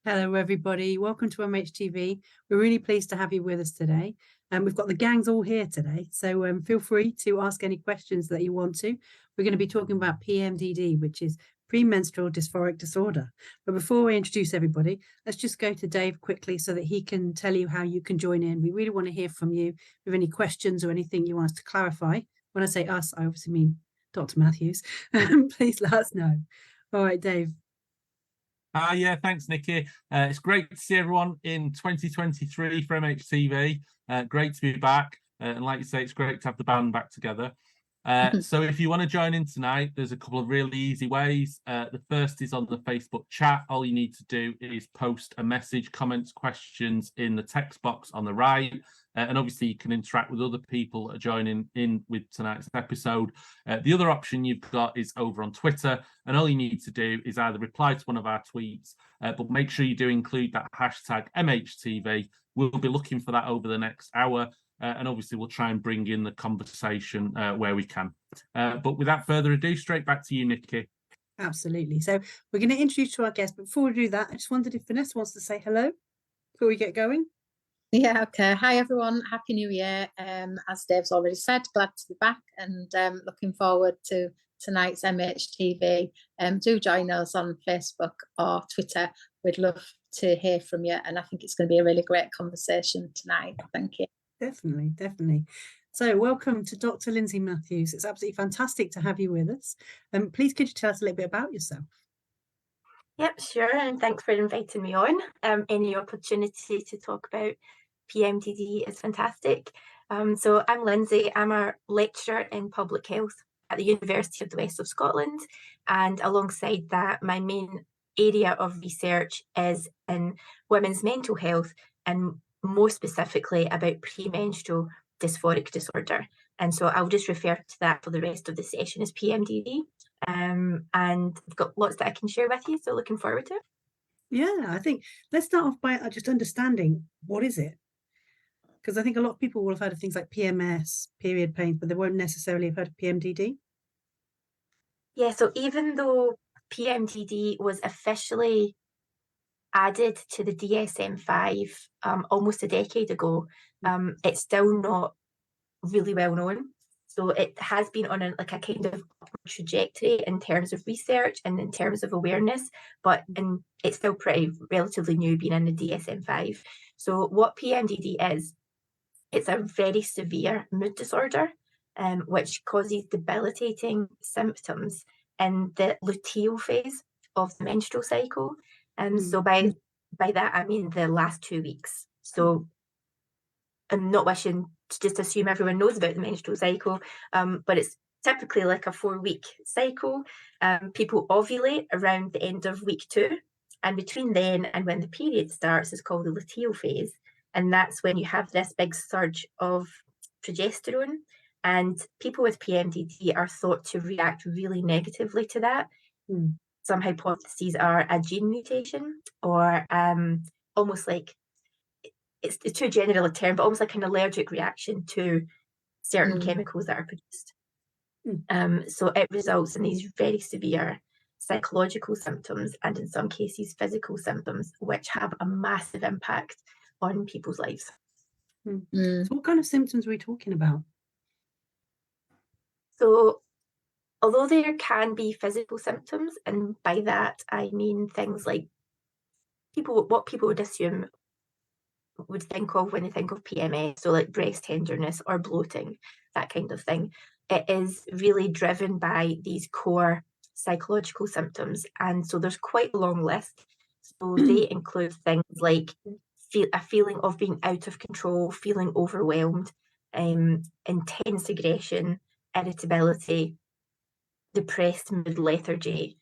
Hello, everybody. Welcome to MHTV. We're really pleased to have you with us today. We've got the gangs all here today, so feel free to ask any questions that you want to. We're going to be talking about PMDD, which is premenstrual dysphoric disorder. But before we introduce everybody, let's just go to Dave quickly so that he can tell you how you can join in. We really want to hear from you with any questions or anything you want us to clarify. When I say us, I obviously mean Dr. Matthews. Please let us know. All right, Dave. Yeah, thanks, Nicky. It's great to see everyone in 2023 for MHTV. Great to be back. And like you say, it's great to have the band back together. So if you want to join in tonight, there's a couple of really easy ways. The first is on the Facebook chat. All you need to do is post a message, comments, questions in the text box on the right. And obviously you can interact with other people that are joining in with tonight's episode. The other option you've got is over on Twitter. And all you need to do is either reply to one of our tweets, but make sure you do include that hashtag MHTV. We'll be looking for that over the next hour. And obviously we'll try and bring in the conversation where we can. But without further ado, straight back to you, Nicky. Absolutely. So we're going to introduce to our guest. But before we do that, I just wondered if Vanessa wants to say hello before we get going. Yeah, okay. Hi, everyone. Happy New Year. As Dave's already said, glad to be back and looking forward to tonight's MHTV. Do join us on Facebook or Twitter. We'd love to hear from you. And I think it's going to be a really great conversation tonight. Thank you. Definitely, definitely. So welcome to Dr. Lynsay Matthews. It's absolutely fantastic to have you with us. Please could you tell us a little bit about yourself? Yep, sure, and thanks for inviting me on. Any opportunity to talk about PMDD is fantastic. So I'm Lynsay. I'm a lecturer in public health at the University of the West of Scotland, and alongside that, my main area of research is in women's mental health, and more specifically about premenstrual dysphoric disorder. And so I'll just refer to that for the rest of the session as PMDD. And I've got lots that I can share with you, so looking forward to it. Yeah, I think let's start off by just understanding what is it? Because I think a lot of people will have heard of things like PMS, period pains, but they won't necessarily have heard of PMDD. Yeah, so even though PMDD was officially added to the DSM-5 almost a decade ago, it's still not really well known. So it has been on a kind of trajectory in terms of research and in terms of awareness, but it's still pretty relatively new being in the DSM-5. So what PMDD is, it's a very severe mood disorder, which causes debilitating symptoms in the luteal phase of the menstrual cycle. And so by that, I mean the last 2 weeks. So I'm not wishing to just assume everyone knows about the menstrual cycle, but it's typically like a 4-week cycle. People ovulate around the end of week 2, and between then and when the period starts is called the luteal phase, and that's when you have this big surge of progesterone, and people with PMDD are thought to react really negatively to that. Some hypotheses are a gene mutation, or almost like, it's too general a term, but almost like an allergic reaction to certain chemicals that are produced. So it results in these very severe psychological symptoms and in some cases physical symptoms, which have a massive impact on people's lives. So what kind of symptoms are we talking about? So although there can be physical symptoms, and by that I mean things like what people would assume would think of when they think of PMS, so like breast tenderness or bloating, that kind of thing. It is really driven by these core psychological symptoms, and so there's quite a long list. So they include things like a feeling of being out of control, feeling overwhelmed, intense aggression, irritability, depressed mood, lethargy.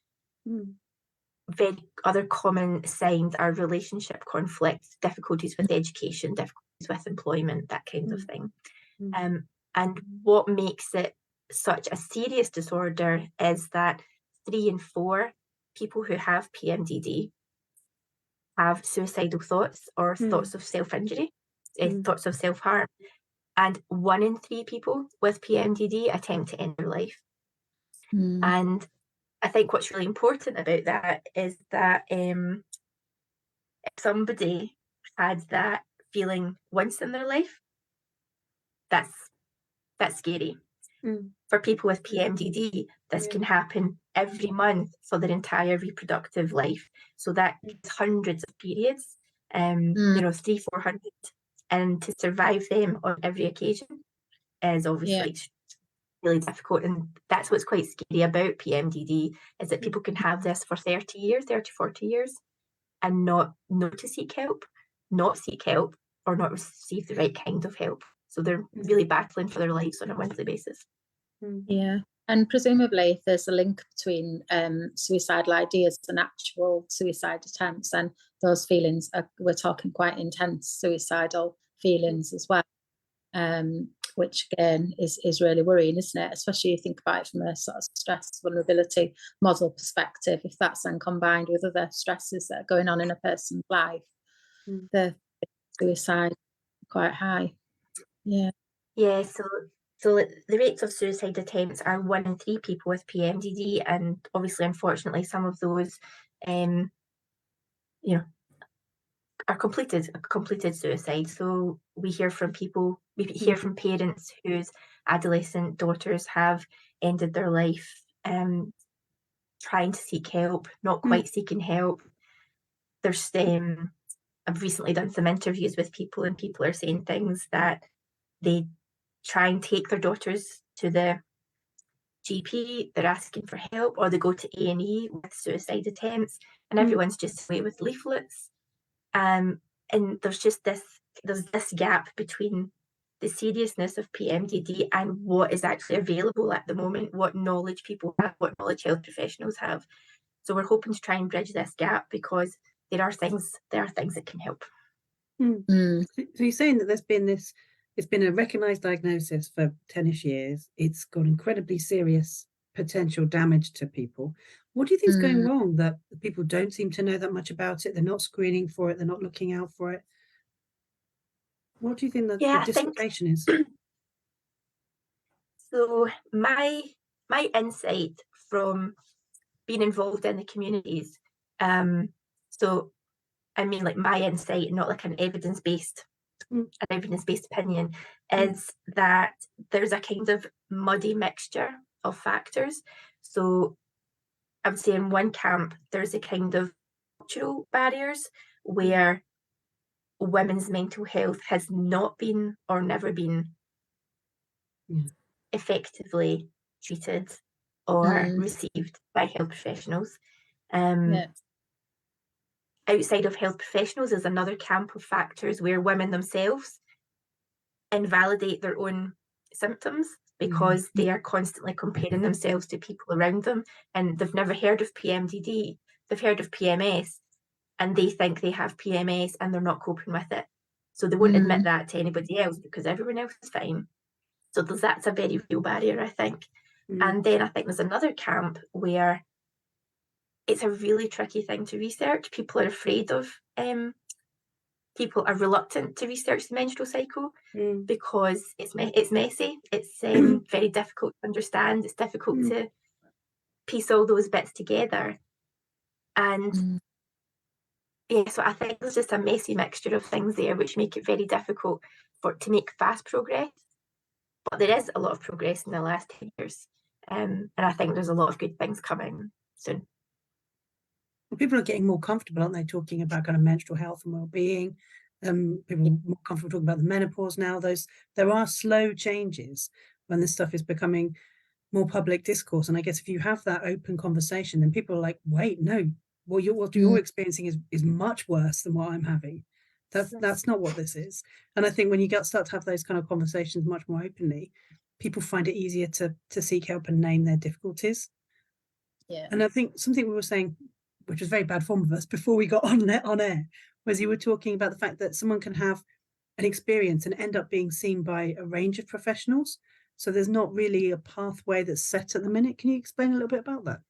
Very other common signs are relationship conflicts, difficulties with education, difficulties with employment, that kind of thing. And what makes it such a serious disorder is that 3 in 4 people who have PMDD have suicidal thoughts or thoughts of self-injury, thoughts of self-harm. And 1 in 3 people with PMDD attempt to end their life. And I think what's really important about that is that if somebody had that feeling once in their life, that's scary. For people with PMDD, this can happen every month for their entire reproductive life. So that is hundreds of periods, 300-400, and to survive them on every occasion is obviously really difficult. And that's what's quite scary about PMDD, is that people can have this for 30 years, 40 years, and not know to seek help, not seek help, or not receive the right kind of help. So they're really battling for their lives on a monthly basis. Yeah, and presumably if there's a link between suicidal ideas and actual suicide attempts, and those feelings we're talking quite intense suicidal feelings as well, which again is really worrying, isn't it? Especially you think about it from a sort of stress vulnerability model perspective. If that's then combined with other stresses that are going on in a person's life, the suicide quite high. Yeah, so the rates of suicide attempts are 1 in 3 people with PMDD, and obviously, unfortunately, some of those, are completed suicide. So we hear from parents whose adolescent daughters have ended their life trying to seek help, not quite seeking help. There's I've recently done some interviews with people, and people are saying things that they try and take their daughters to the GP, they're asking for help, or they go to A&E with suicide attempts, and everyone's just away with leaflets. And there's just this gap between the seriousness of PMDD and what is actually available at the moment, what knowledge people have, what knowledge health professionals have. So we're hoping to try and bridge this gap, because there are things that can help. So you're saying that it's been a recognised diagnosis for 10ish years. It's got incredibly serious potential damage to people. What do you think is going wrong, that people don't seem to know that much about it? They're not screening for it. They're not looking out for it. What do you think the dislocation is? So my insight from being involved in the communities, so I mean, like, my insight, not like an evidence-based opinion, is that there's a kind of muddy mixture of factors. So I would say in one camp, there's a kind of cultural barriers where women's mental health has not been or never been effectively treated or received by health professionals. Outside of health professionals is another camp of factors where women themselves invalidate their own symptoms, because they are constantly comparing themselves to people around them, and they've never heard of PMDD, they've heard of PMS, and they think they have PMS and they're not coping with it. So they won't admit that to anybody else, because everyone else is fine. So that's a very real barrier, I think. And then I think there's another camp where it's a really tricky thing to research. People are afraid of, people are reluctant to research the menstrual cycle because it's messy. It's very difficult to understand. It's difficult to piece all those bits together. And so I think there's just a messy mixture of things there, which make it very difficult to make fast progress. But there is a lot of progress in the last 10 years. And I think there's a lot of good things coming soon. People are getting more comfortable, aren't they, talking about kind of menstrual health and well-being. People are more comfortable talking about the menopause now. There are slow changes when this stuff is becoming more public discourse. And I guess if you have that open conversation, then people are like, wait, no, what you're experiencing is much worse than what I'm having. That's not what this is. And I think when you start to have those kind of conversations much more openly, people find it easier to seek help and name their difficulties. Yeah. And I think something we were saying, which was very bad form of us before we got on air, was you were talking about the fact that someone can have an experience and end up being seen by a range of professionals. So there's not really a pathway that's set at the minute. Can you explain a little bit about that?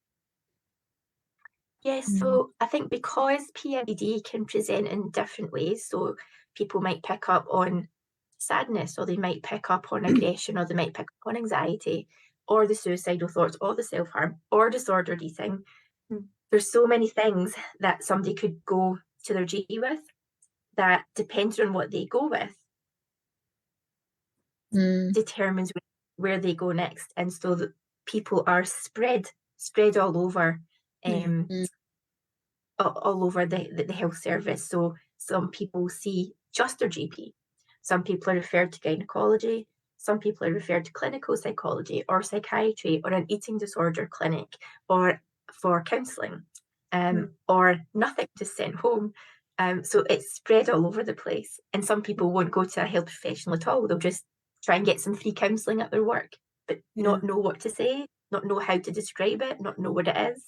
Yes, so I think because PMDD can present in different ways, so people might pick up on sadness, or they might pick up on aggression, or they might pick up on anxiety, or the suicidal thoughts, or the self-harm, or disordered eating. There's so many things that somebody could go to their GP with, that depending on what they go with, determines where they go next. And so that people are spread all over, all over the health service. So some people see just their GP. Some people are referred to gynecology. Some people are referred to clinical psychology or psychiatry or an eating disorder clinic or for counselling, or nothing, just sent home. So it's spread all over the place. And some people won't go to a health professional at all. They'll just try and get some free counselling at their work, but not know what to say, not know how to describe it, not know what it is.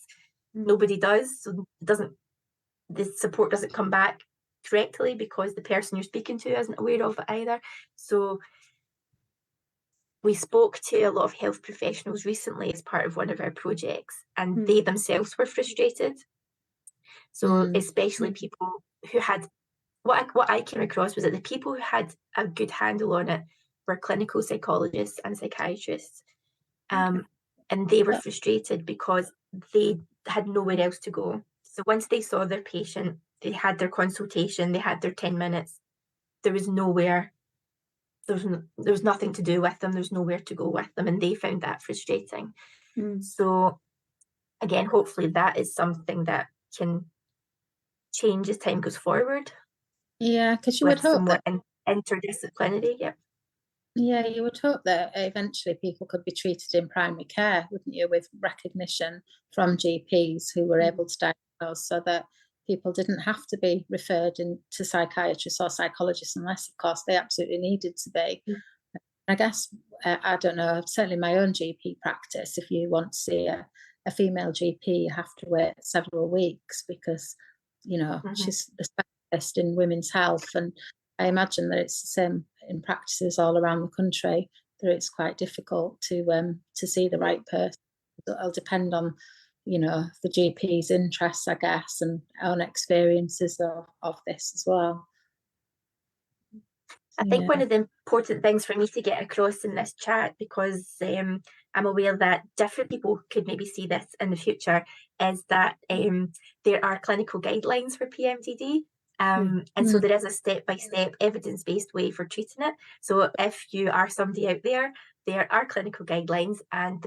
Nobody does. So the support doesn't come back correctly because the person you're speaking to isn't aware of it either. So we spoke to a lot of health professionals recently as part of one of our projects, and they themselves were frustrated. So especially people who had, what I came across was that the people who had a good handle on it were clinical psychologists and psychiatrists. And they were frustrated because they had nowhere else to go. So once they saw their patient, they had their consultation, they had their 10 minutes, there was nowhere, there was nothing to do with them, there's nowhere to go with them, and they found that frustrating. So again, hopefully that is something that can change as time goes forward. Yeah, because you would hope that interdisciplinary, yeah, you would hope that eventually people could be treated in primary care, wouldn't you, with recognition from GPs who were able to diagnose, so that people didn't have to be referred to psychiatrists or psychologists unless, of course, they absolutely needed to be. I guess, I don't know, certainly my own GP practice, if you want to see a female GP, you have to wait several weeks because, you know, she's a specialist in women's health. And I imagine that it's the same in practices all around the country, that it's quite difficult to see the right person. It'll depend on, you know, the GP's interests, I guess, and own experiences of this as well. I think one of the important things for me to get across in this chat, because I'm aware that different people could maybe see this in the future, is that there are clinical guidelines for PMDD. And so there is a step-by-step evidence-based way for treating it. So if you are somebody out there, there are clinical guidelines, and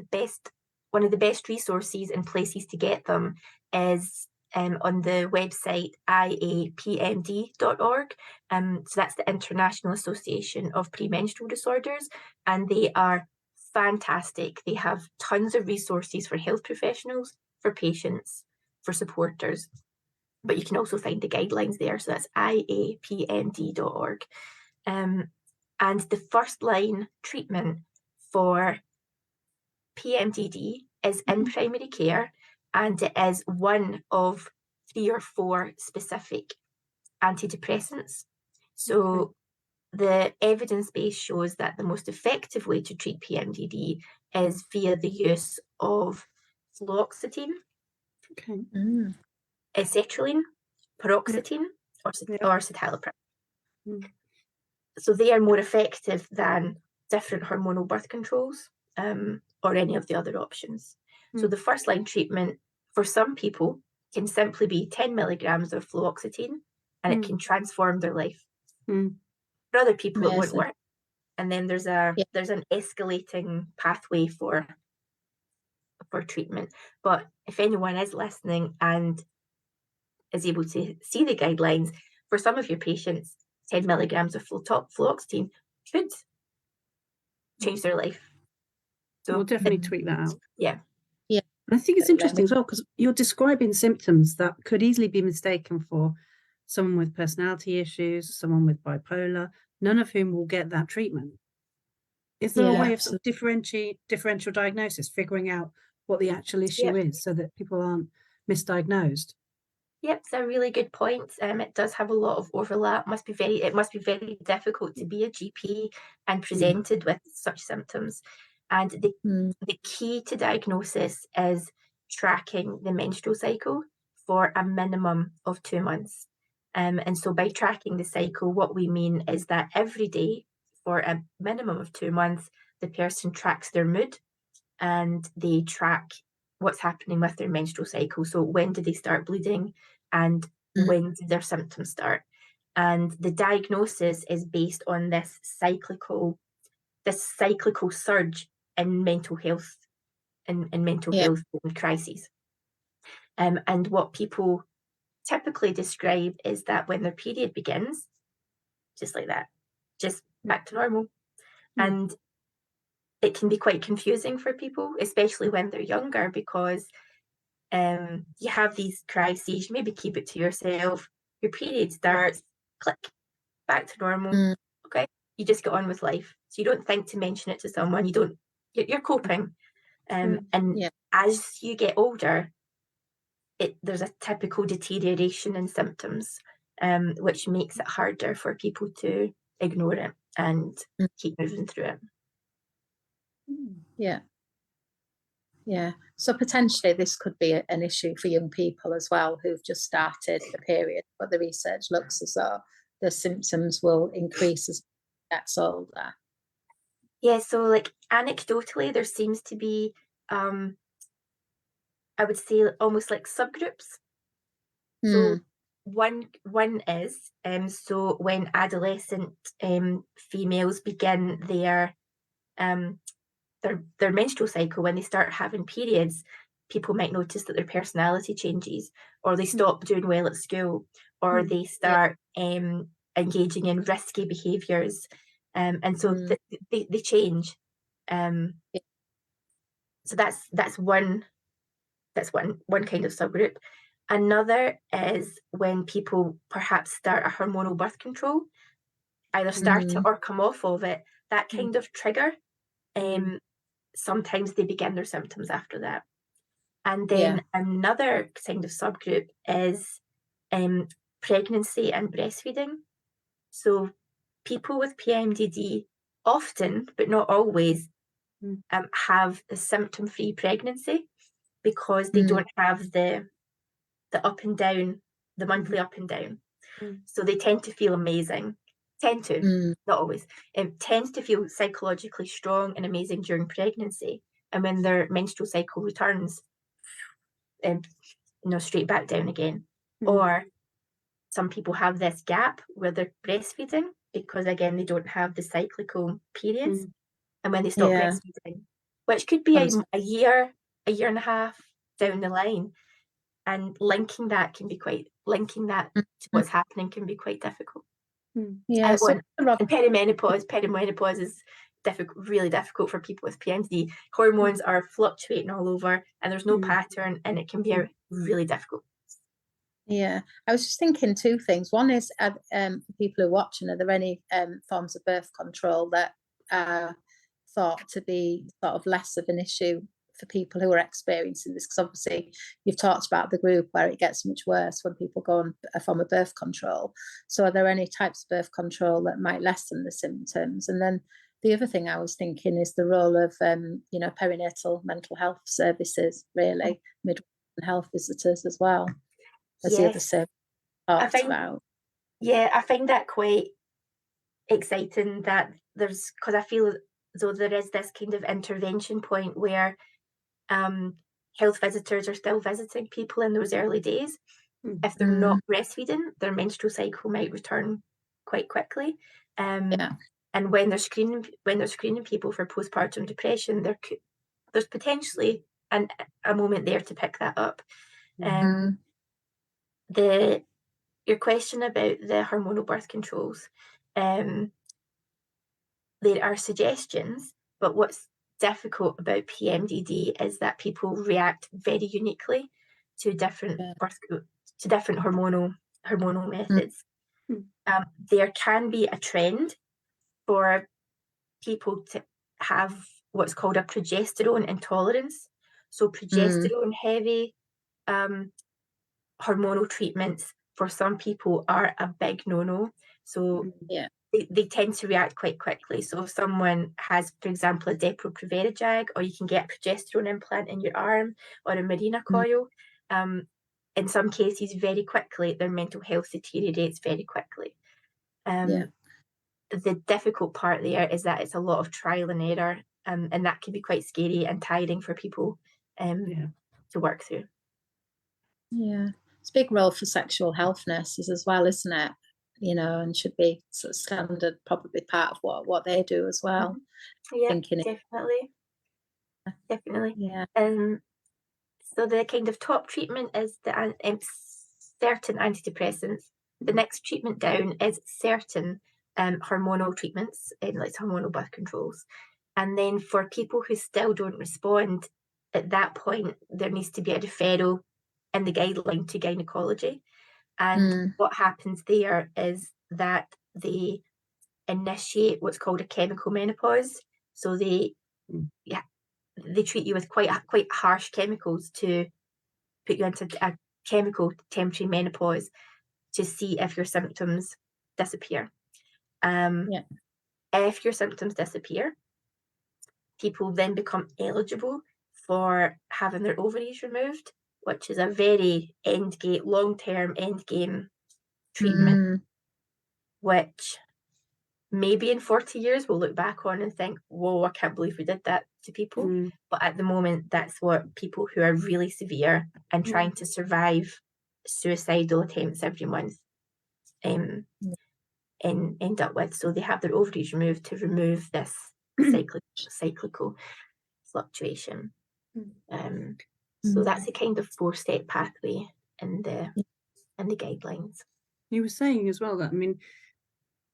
one of the best resources and places to get them is on the website iapmd.org. So that's the International Association of Premenstrual Disorders, and they are fantastic. They have tons of resources for health professionals, for patients, for supporters. But you can also find the guidelines there. So that's iapmd.org. And the first line treatment for PMDD is in primary care, and it is one of 3 or 4 specific antidepressants. So the evidence base shows that the most effective way to treat PMDD is via the use of fluoxetine, sertraline, paroxetine, or citalopram. So they are more effective than different hormonal birth controls or any of the other options. So the first line treatment for some people can simply be 10 milligrams of fluoxetine, and it can transform their life. For other people, it won't work. And then there's an escalating pathway for treatment. But if anyone is listening and is able to see the guidelines, for some of your patients, 10 milligrams of fluoxetine could change their life. So we'll definitely tweet that out. Yeah. I think it's interesting as well, because you're describing symptoms that could easily be mistaken for someone with personality issues, someone with bipolar, none of whom will get that treatment. Is there a way of sort of differential diagnosis, figuring out what the actual issue is so that people aren't misdiagnosed? Yep, it's a really good point. It does have a lot of overlap. It must be very difficult to be a GP and presented with such symptoms. And the key to diagnosis is tracking the menstrual cycle for a minimum of 2 months. And so by tracking the cycle, what we mean is that every day for a minimum of 2 months, the person tracks their mood and they track what's happening with their menstrual cycle. So when do they start bleeding, and when do their symptoms start. And the diagnosis is based on this cyclical surge in mental health health crises. And what people typically describe is that when their period begins, just like that, just back to normal. And it can be quite confusing for people, especially when they're younger, because you have these crises, you maybe keep it to yourself, your period starts, click, back to normal. Okay, you just get on with life. So you don't think to mention it to someone, you're coping. And as you get older, there's a typical deterioration in symptoms, which makes it harder for people to ignore it and keep moving through it. Yeah. So potentially this could be an issue for young people as well who've just started the period, but the research looks as though the symptoms will increase as it gets older. Yeah, so like anecdotally, there seems to be, I would say, almost like subgroups. So one is, so when adolescent females begin their menstrual cycle, when they start having periods, people might notice that their personality changes, or they stop doing well at school, or they start engaging in risky behaviours, and so they change. So that's one kind of subgroup. Another is when people perhaps start a hormonal birth control, either start it or come off of it. That kind of trigger. Sometimes they begin their symptoms after that. And then another kind of subgroup is pregnancy and breastfeeding. So people with PMDD often, but not always, have a symptom-free pregnancy because they don't have the up and down, the monthly up and down. So they tend to feel amazing. Not always. Tends to feel psychologically strong and amazing during pregnancy, and when their menstrual cycle returns, straight back down again. Or some people have this gap where they're breastfeeding because again they don't have the cyclical periods, and when they stop breastfeeding, which could be a year and a half down the line, and linking that to what's happening can be quite difficult. And perimenopause is really difficult for people with PMDD. Hormones are fluctuating all over, and there's no pattern, and it can be really difficult. Yeah, I was just thinking two things. One is, for people who are watching, are there any forms of birth control that are thought to be sort of less of an issue for people who are experiencing this? Because obviously you've talked about the group where it gets much worse when people go on a form of birth control. So are there any types of birth control that might lessen the symptoms? And then the other thing I was thinking is the role of perinatal mental health services, really, midwife and health visitors as well as the other service talked about. Yeah, I find that quite exciting that because I feel though there is this kind of intervention point where health visitors are still visiting people in those early days. If they're not breastfeeding, their menstrual cycle might return quite quickly. And when they're screening people for postpartum depression, there's potentially a moment there to pick that up. Your question about the hormonal birth controls, there are suggestions, but what's difficult about PMDD is that people react very uniquely to different hormonal methods. There can be a trend for people to have what's called a progesterone intolerance. So progesterone heavy hormonal treatments for some people are a big no-no. So they tend to react quite quickly. So if someone has, for example, a Depo-Provera, or you can get a progesterone implant in your arm or a Mirena coil, in some cases very quickly their mental health deteriorates very quickly. The difficult part there is that it's a lot of trial and error, and that can be quite scary and tiring for people to work through. Yeah. it's a big role for sexual health nurses as well, isn't it? You know, and should be sort of standard, probably part of what they do as well. Yeah, Thinking definitely. Yeah. So the kind of top treatment is the certain antidepressants. The next treatment down is certain hormonal treatments, like hormonal birth controls. And then for people who still don't respond, at that point, there needs to be a referral in the guideline to gynecology. And what happens there is that they initiate what's called a chemical menopause. So they treat you with quite harsh chemicals to put you into a chemical temporary menopause to see if your symptoms disappear. If your symptoms disappear, people then become eligible for having their ovaries removed, which is a very long-term endgame treatment, which maybe in 40 years we'll look back on and think, whoa, I can't believe we did that to people. But at the moment, that's what people who are really severe and trying to survive suicidal attempts every month end up with. So they have their ovaries removed to remove this cyclical fluctuation. So that's a kind of 4-step pathway in the guidelines. You were saying as well that, I mean,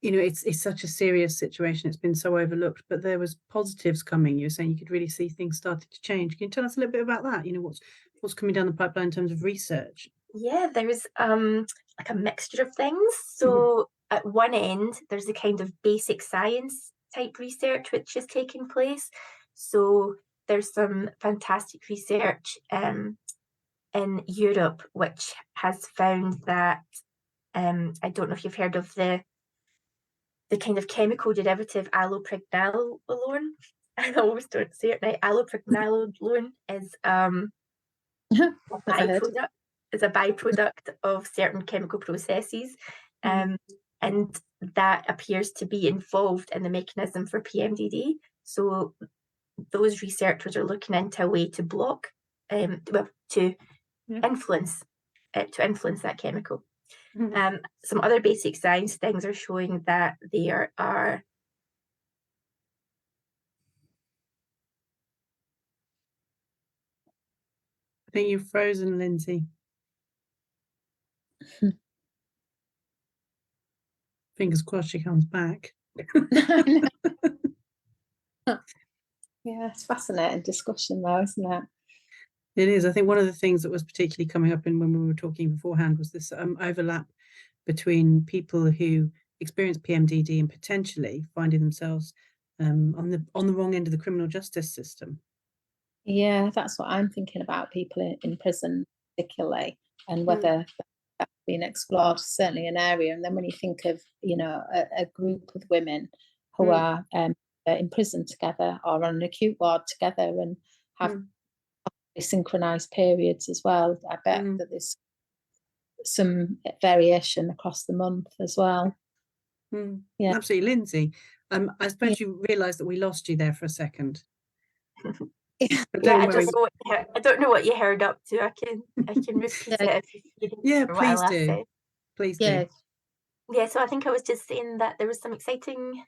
you know, it's such a serious situation. It's been so overlooked, but there was positives coming. You were saying you could really see things starting to change. Can you tell us a little bit about that? You know, what's coming down the pipeline in terms of research? Yeah, there's like a mixture of things. So at one end, there's a kind of basic science type research which is taking place. So there's some fantastic research in Europe which has found that I don't know if you've heard of the kind of chemical derivative allopregnanolone. I always don't say it right. Allopregnanolone is a byproduct of certain chemical processes, and that appears to be involved in the mechanism for PMDD. So those researchers are looking into a way to block, to influence that chemical. Some other basic science things are showing that there are I think you've frozen, Lynsay. Fingers crossed she comes back. Yeah, it's fascinating discussion though, isn't it? It is. I think one of the things that was particularly coming up when we were talking beforehand was this overlap between people who experience PMDD and potentially finding themselves on the wrong end of the criminal justice system. Yeah, that's what I'm thinking about, people in prison particularly, and whether that's being explored, certainly an area. And then when you think of, you know, a group of women who are in prison together or on an acute ward together and have synchronized periods as well, I bet that there's some variation across the month as well. Yeah, absolutely. Lynsay, I suppose you realised that we lost you there for a second. But I don't know what you heard up to. I can repeat it if you didn't please do. Please do. Yeah, so I think I was just saying that there was some exciting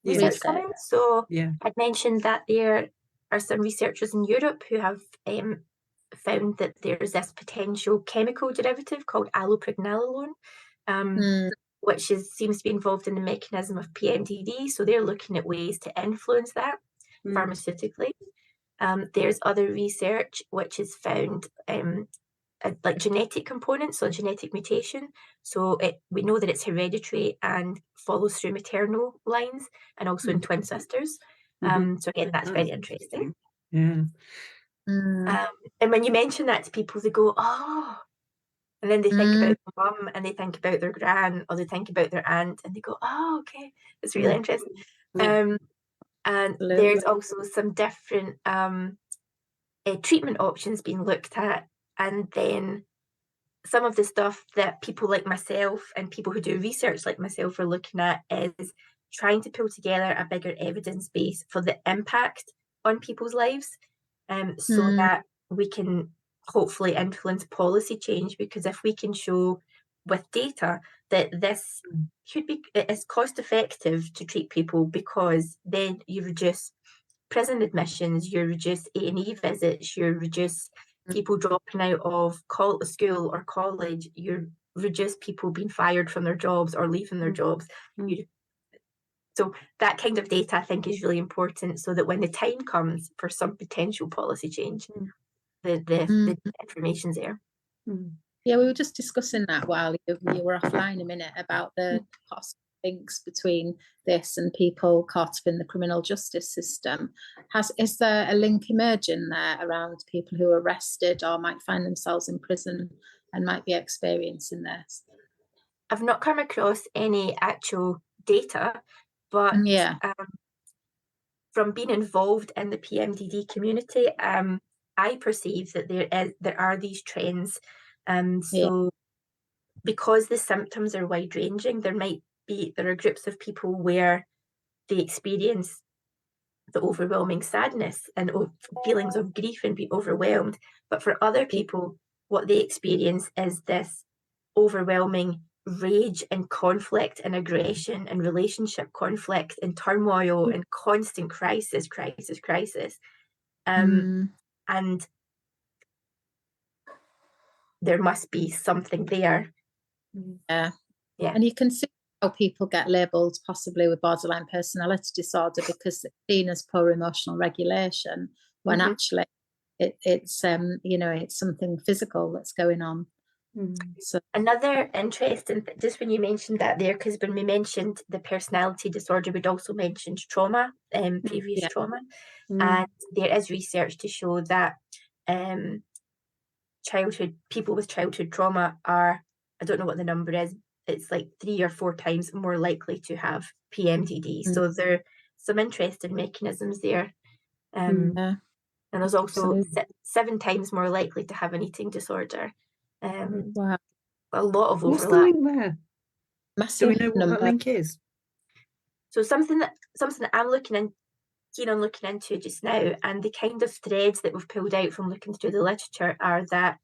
research coming. So I'd mentioned that there are some researchers in Europe who have found that there's this potential chemical derivative called allopregnanolone, which seems to be involved in the mechanism of PMDD. So they're looking at ways to influence that pharmaceutically. There's other research which has found like genetic components, so genetic mutation. So we know that it's hereditary and follows through maternal lines and also in twin sisters. So again, that's very interesting. Yeah. And when you mention that to people, they go, oh, and then they think about their mum and they think about their gran, or they think about their aunt and they go, oh, okay, it's really interesting. And there's also some different treatment options being looked at. And then some of the stuff that people like myself and people who do research like myself are looking at is trying to pull together a bigger evidence base for the impact on people's lives, so that we can hopefully influence policy change, because if we can show with data that this it's cost effective to treat people, because then you reduce prison admissions, you reduce A&E visits, you reduce people dropping out of school or college, you reduce people being fired from their jobs or leaving their jobs. So that kind of data I think is really important, so that when the time comes for some potential policy change, the information's there. Yeah, we were just discussing that while you were offline a minute about the possible links between this and people caught up in the criminal justice system. Is there a link emerging there around people who are arrested or might find themselves in prison and might be experiencing this? I've not come across any actual data, but from being involved in the PMDD community, I perceive that there are these trends. So because the symptoms are wide ranging, there are groups of people where they experience the overwhelming sadness and feelings of grief and be overwhelmed. But for other people, what they experience is this overwhelming rage and conflict and aggression and relationship conflict and turmoil and constant crisis. And there must be something there. Yeah. And you can see how people get labelled possibly with borderline personality disorder because it's seen as poor emotional regulation, when actually it's it's something physical that's going on. So another interesting, just when you mentioned that there, because when we mentioned the personality disorder, we'd also mentioned trauma, previous trauma, and there is research to show that people with childhood trauma are, I don't know what the number is, it's like 3 or 4 times more likely to have PMDD. So there are some interesting mechanisms there. And there's also 7 times more likely to have an eating disorder. wow. A lot of overlap. What's the link there? Massive Do we know what that link is? So something that I'm keen on looking into just now, and the kind of threads that we've pulled out from looking through the literature are that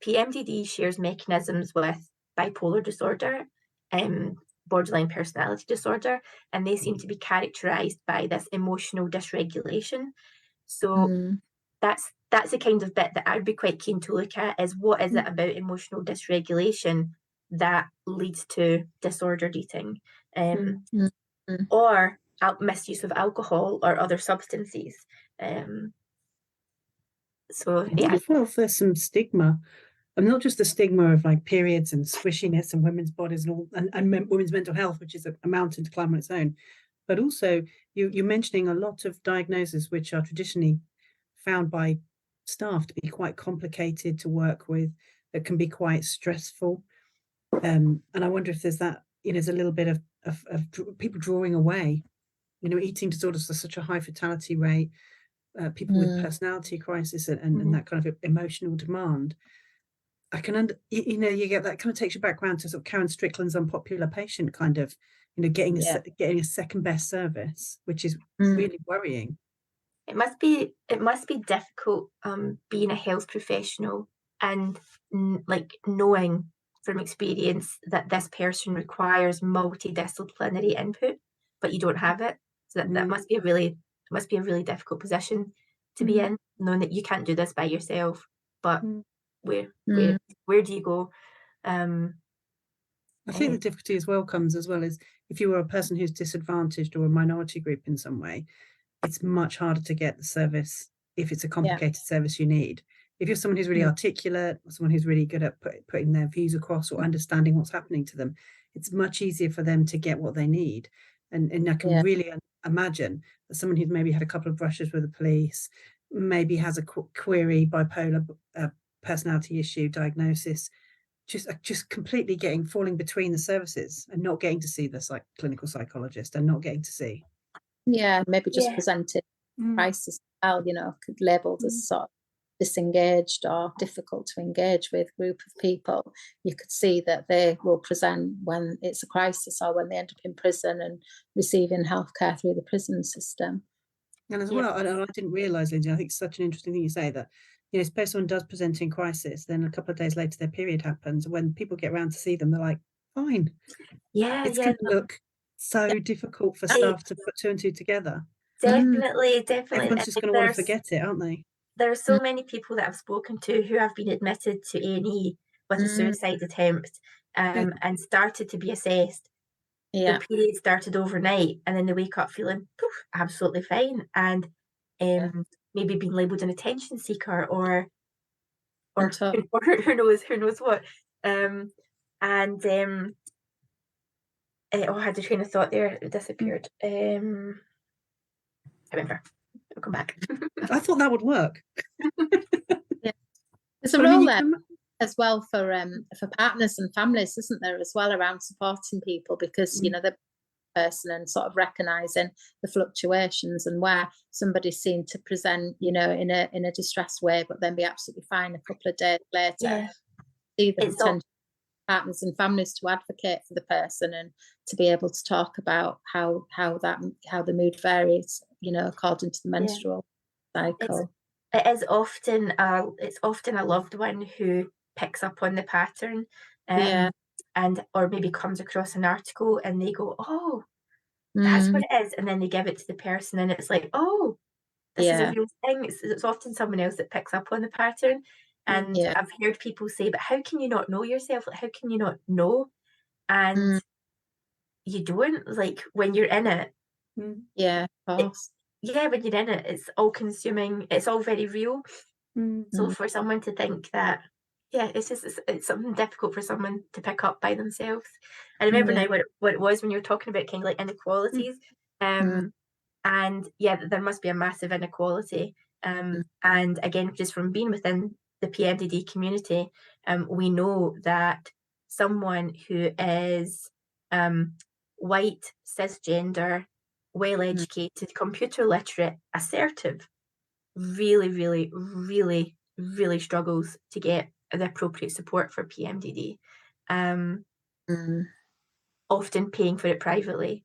PMDD shares mechanisms with bipolar disorder and borderline personality disorder, and they seem to be characterized by this emotional dysregulation. So that's the kind of bit that I'd be quite keen to look at, is what is it about emotional dysregulation that leads to disordered eating, or misuse of alcohol or other substances. So yeah, Well, there's some stigma, and not just the stigma of like periods and squishiness and women's bodies and all, and women's mental health, which is a mountain to climb on its own, but also you're mentioning a lot of diagnoses which are traditionally found by staff to be quite complicated to work with, that can be quite stressful, and I wonder if there's that, there's a little bit of people drawing away. Eating disorders are such a high fatality rate. People with personality crisis and that kind of emotional demand. I can you get that, kind of takes you back around to sort of Karen Strickland's unpopular patient kind of, getting a second best service, which is really worrying. It must be difficult being a health professional and knowing from experience that this person requires multidisciplinary input, but you don't have it. So that must be a really difficult position to be in, knowing that you can't do this by yourself. But where do you go? I think the difficulty as well comes as well as if you are a person who's disadvantaged or a minority group in some way, it's much harder to get the service if it's a complicated service you need. If you're someone who's really articulate, or someone who's really good at putting their views across or understanding what's happening to them, it's much easier for them to get what they need. And I can really imagine that someone who's maybe had a couple of brushes with the police, maybe has a query, bipolar personality issue diagnosis, just completely falling between the services and not getting to see the clinical psychologist and not getting to see. Maybe just presented crisis as well, labelled as sort of disengaged or difficult to engage with group of people. You could see that they will present when it's a crisis or when they end up in prison and receiving healthcare through the prison system. And as well, I didn't realise, Lynsay, I think it's such an interesting thing you say, that you know, suppose someone does present in crisis, then a couple of days later their period happens. When people get around to see them, they're like, fine. Yeah, It's yeah, going to look so difficult for staff to put two and two together. definitely, definitely. Everyone's just going to want to forget it, aren't they? There are so many people that I've spoken to who have been admitted to A&E with a suicide attempt, and started to be assessed. Yeah. The period started overnight, and then they wake up feeling poof, absolutely fine, and maybe being labelled an attention seeker or who knows what. Oh, I had a train of thought there. It disappeared. I remember. I'll come back. I thought that would work. There's a role there as well for partners and families, isn't there, as well, around supporting people, because you know, the person and sort of recognizing the fluctuations, and where somebody's seen to present, you know, in a distressed way, but then be absolutely fine a couple of days later. See the potential partners and families to advocate for the person, and to be able to talk about how the mood varies, you know, according to the menstrual cycle. It's often a loved one who picks up on the pattern, and or maybe comes across an article and they go, oh, that's what it is, and then they give it to the person and it's like, oh, this is a real thing. It's often someone else that picks up on the pattern. And I've heard people say, but how can you not know yourself? Like, how can you not know? And you don't, like, when you're in it. Yeah, of course. When you're in it, it's all consuming, it's all very real. So for someone to think that, it's something difficult for someone to pick up by themselves. I remember now what it was when you were talking about kind of like inequalities. And there must be a massive inequality. And again, just from being within the PMDD community, we know that someone who is white, cisgender, well-educated, computer literate, assertive, really, really, really, really struggles to get the appropriate support for PMDD, often paying for it privately.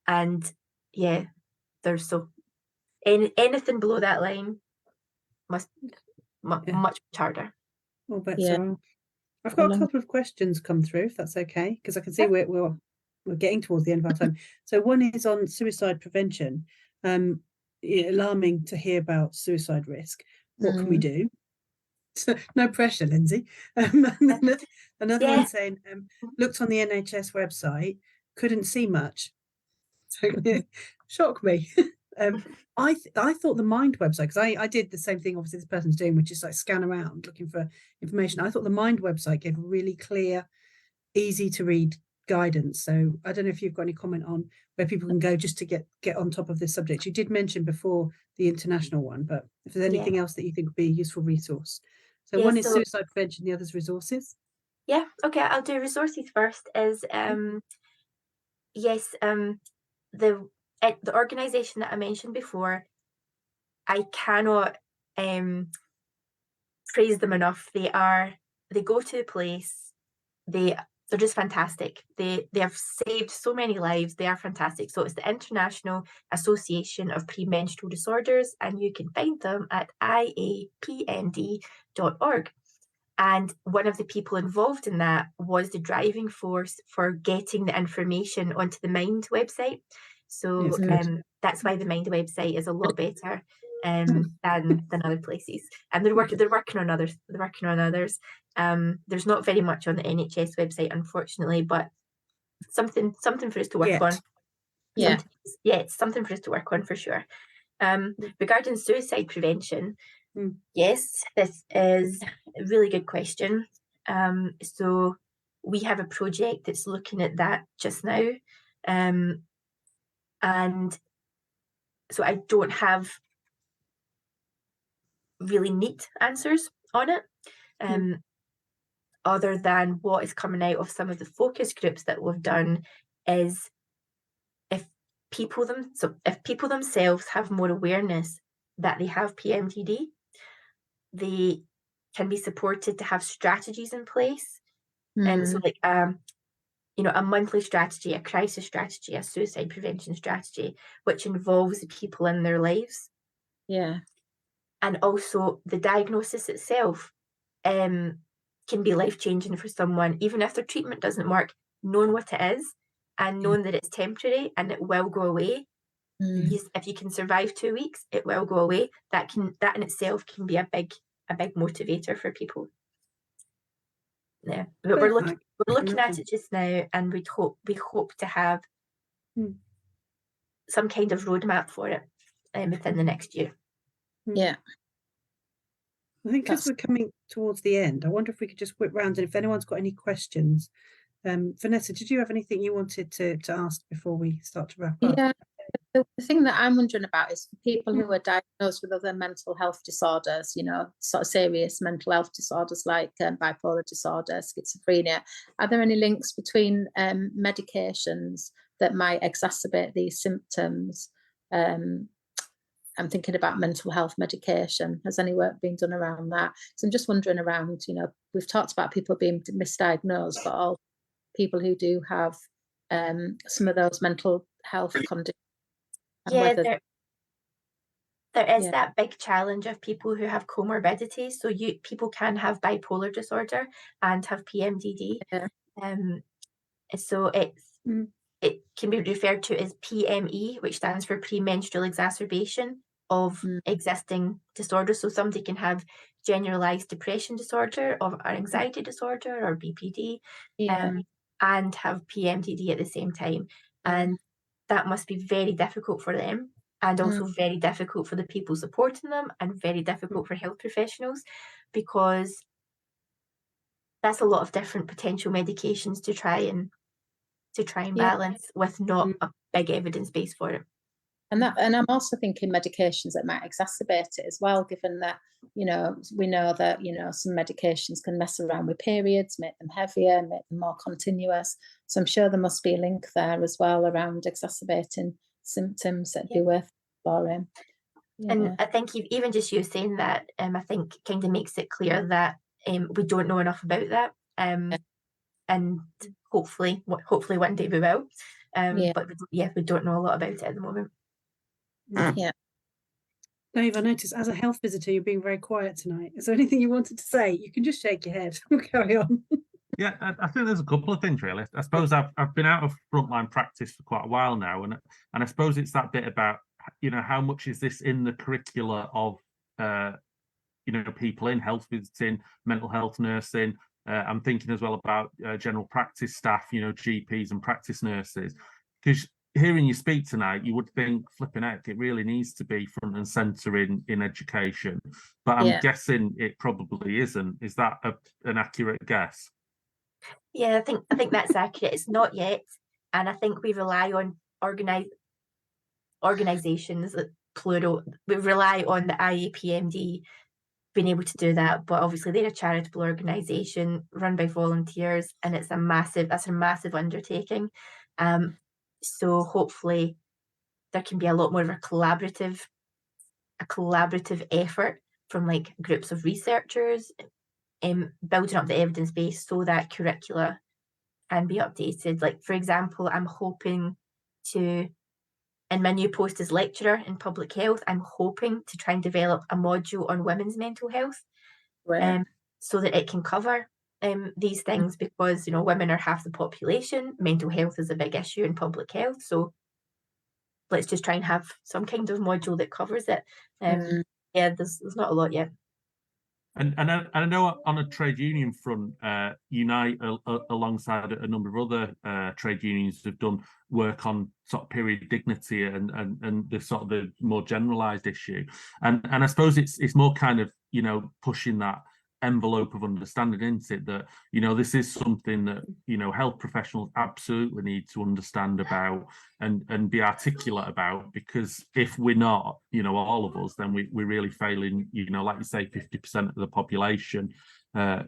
And there's anything below that line must much harder. Well, bet so. I've got a couple of questions come through, if that's okay, because I can see we're getting towards the end of our time. So one is on suicide prevention. Alarming to hear about suicide risk. What can we do? So, no pressure, Lynsay. Another one saying, looked on the NHS website, couldn't see much. So shocked me. I thought the Mind website, because I did the same thing obviously this person's doing, which is like scan around looking for information. I thought the Mind website gave really clear, easy to read guidance. So I don't know if you've got any comment on where people can go just to get on top of this subject. You did mention before the international one, but if there's anything else that you think would be a useful resource. So one is suicide prevention, the other's resources. Yeah, okay, I'll do resources first. Is the organisation that I mentioned before, I cannot praise them enough. They go to a place, they're just fantastic. They have saved so many lives. They are fantastic. So it's the International Association of Premenstrual Disorders, and you can find them at iapmd.org. And one of the people involved in that was the driving force for getting the information onto the Mind website. So that's why the Mind website is a lot better than other places. And they're working on others. There's not very much on the NHS website, unfortunately, but something for us to work on. It's something for us to work on for sure. Regarding suicide prevention, yes, this is a really good question. So we have a project that's looking at that just now. And so I don't have really neat answers on it, other than what is coming out of some of the focus groups that we've done is if people themselves have more awareness that they have PMDD, they can be supported to have strategies in place. And so like a monthly strategy, a crisis strategy, a suicide prevention strategy, which involves the people in their lives. and also the diagnosis itself can be life-changing for someone, even if their treatment doesn't work. Knowing what it is and knowing that it's temporary and it will go away. If you can survive 2 weeks, it will go away. That in itself can be a big motivator for people. Yeah, but we're looking at it just now, and we hope to have some kind of roadmap for it within the next year. Yeah. I think as we're coming towards the end, I wonder if we could just whip round, and if anyone's got any questions. Vanessa, did you have anything you wanted to ask before we start to wrap up? Yeah, the thing that I'm wondering about is for people who are diagnosed with other mental health disorders, you know, sort of serious mental health disorders like bipolar disorder, schizophrenia. Are there any links between medications that might exacerbate these symptoms? I'm thinking about mental health medication. Has any work been done around that? So I'm just wondering around, you know, we've talked about people being misdiagnosed, but all people who do have some of those mental health conditions. Yeah, there is that big challenge of people who have comorbidities. So people can have bipolar disorder and have PMDD. So it can be referred to as PME, which stands for premenstrual exacerbation of existing disorders. So somebody can have generalized depression disorder or anxiety disorder or BPD and have PMDD at the same time. And that must be very difficult for them, and also very difficult for the people supporting them, and very difficult for health professionals, because that's a lot of different potential medications to try and balance with not a big evidence base for it. And I'm also thinking medications that might exacerbate it as well, given that, you know, we know that, you know, some medications can mess around with periods, make them heavier, make them more continuous. So I'm sure there must be a link there as well around exacerbating symptoms that'd be worth exploring. And I think even just you saying that, I think kind of makes it clear that we don't know enough about that. And hopefully one day we will. But we don't know a lot about it at the moment. Yeah. Dave, I noticed as a health visitor, you're being very quiet tonight. Is there anything you wanted to say? You can just shake your head. We'll carry on. Yeah, I think there's a couple of things really. I suppose I've been out of frontline practice for quite a while now, and I suppose it's that bit about, you know, how much is this in the curricula of you know, people in health visiting, mental health nursing. I'm thinking as well about general practice staff, you know, GPs and practice nurses, because hearing you speak tonight, you would think, flipping heck, it really needs to be front and centre in education. But I'm guessing it probably isn't. Is that an accurate guess? Yeah, I think that's accurate. It's not yet, and I think we rely on organisations, plural. We rely on the IAPMD being able to do that, but obviously they're a charitable organisation run by volunteers, and that's a massive undertaking. So hopefully there can be a lot more of a collaborative effort from like groups of researchers, building up the evidence base so that curricula can be updated. Like, for example, I'm hoping to, in my new post as lecturer in public health, I'm hoping to try and develop a module on women's mental health, so that it can cover these things, because, you know, women are half the population. Mental health is a big issue in public health, so let's just try and have some kind of module that covers it. Yeah, there's not a lot yet. And I know on a trade union front, Unite alongside a number of other trade unions have done work on sort of period dignity and the sort of the more generalised issue. And I suppose it's more kind of, you know, pushing that envelope of understanding, isn't it, that, you know, this is something that, you know, health professionals absolutely need to understand about and be articulate about, because if we're not, you know, all of us, then we're really failing, you know, like you say, 50% of the population,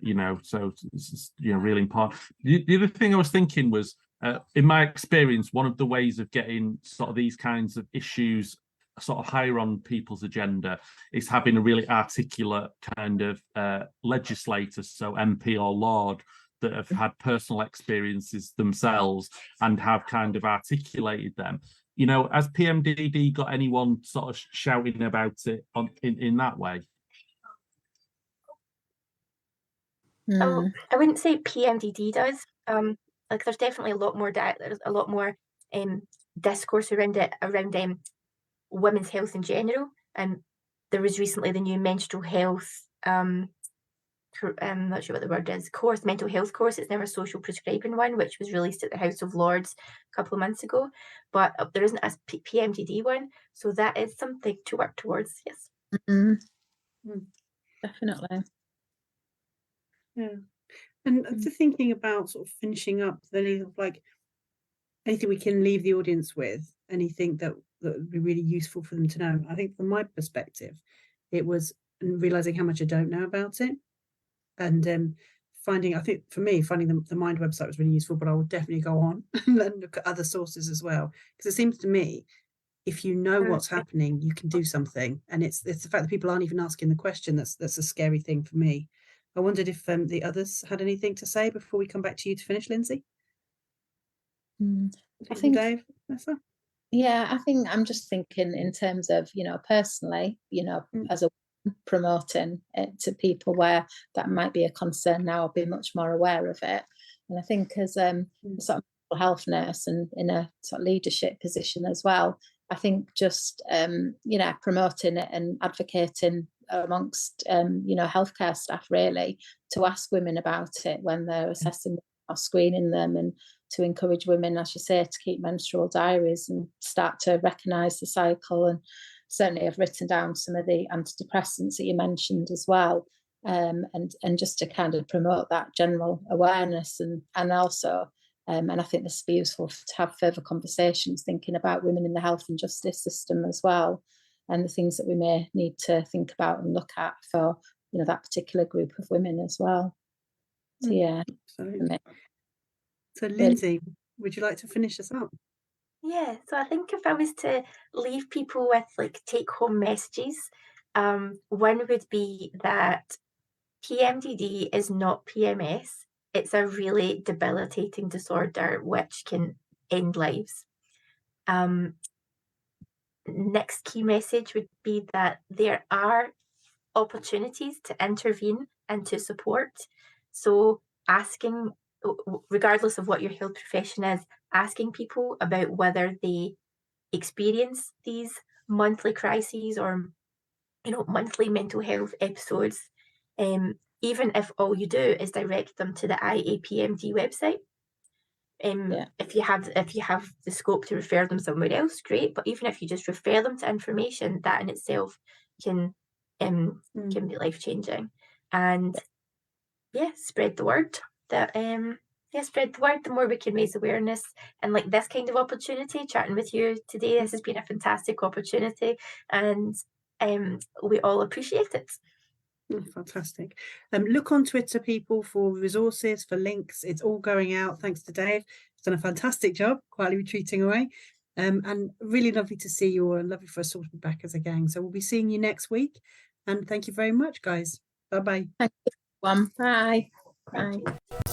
you know, so it's, you know, really important. The other thing I was thinking was, in my experience, one of the ways of getting sort of these kinds of issues sort of higher on people's agenda is having a really articulate kind of legislator, so MP or Lord, that have had personal experiences themselves and have kind of articulated them. you know, has PMDD got anyone sort of shouting about it in that way? Oh, I wouldn't say PMDD does. Like there's definitely a lot more there's a lot more discourse around it, around women's health in general. And there was recently the new menstrual health I'm not sure what the word is, course, mental health course. It's now a social prescribing one, which was released at the House of Lords a couple of months ago. But there isn't a PMDD one, so that is something to work towards. Yes, Definitely. Yeah. And just thinking about sort of finishing up, like anything we can leave the audience with, anything that would be really useful for them to know. I think from my perspective, it was realizing how much I don't know about it, and finding, I think for me, finding the Mind website was really useful, but I will definitely go on and look at other sources as well, because it seems to me, if you know what's happening, you can do something. And it's the fact that people aren't even asking the question that's a scary thing for me. I wondered if the others had anything to say before we come back to you to finish, Lynsay. I think, Dave, Vanessa? Yeah, I think I'm just thinking in terms of, you know, personally, you know, as a promoting it to people where that might be a concern now, I'll be much more aware of it. And I think as a sort of mental health nurse and in a sort of leadership position as well, I think just, you know, promoting it and advocating amongst, you know, healthcare staff really to ask women about it when they're assessing or screening them, and to encourage women, as you say, to keep menstrual diaries and start to recognise the cycle. And certainly I've written down some of the antidepressants that you mentioned as well, and just to kind of promote that general awareness, and also and I think this would be useful to have further conversations thinking about women in the health and justice system as well, and the things that we may need to think about and look at for, you know, that particular group of women as well. So yeah. So Lynsay, would you like to finish us up? Yeah, so I think if I was to leave people with like take-home messages, one would be that PMDD is not PMS. It's a really debilitating disorder which can end lives. Next key message would be that there are opportunities to intervene and to support. So asking, regardless of what your health profession is, asking people about whether they experience these monthly crises or, you know, monthly mental health episodes, even if all you do is direct them to the IAPMD website. If you have the scope to refer them somewhere else, great. But even if you just refer them to information, that in itself can be life-changing. And yeah, spread the word. That spread the word. The more we can raise awareness, and like this kind of opportunity, chatting with you today, this has been a fantastic opportunity, and we all appreciate it. Fantastic. Look on Twitter, people, for resources, for links. It's all going out. Thanks to Dave. He's done a fantastic job, quietly retreating away. And really lovely to see you all, and lovely for us all to be back as a gang. So we'll be seeing you next week. And thank you very much, guys. Bye-bye. Thank you, everyone. Bye. Bye.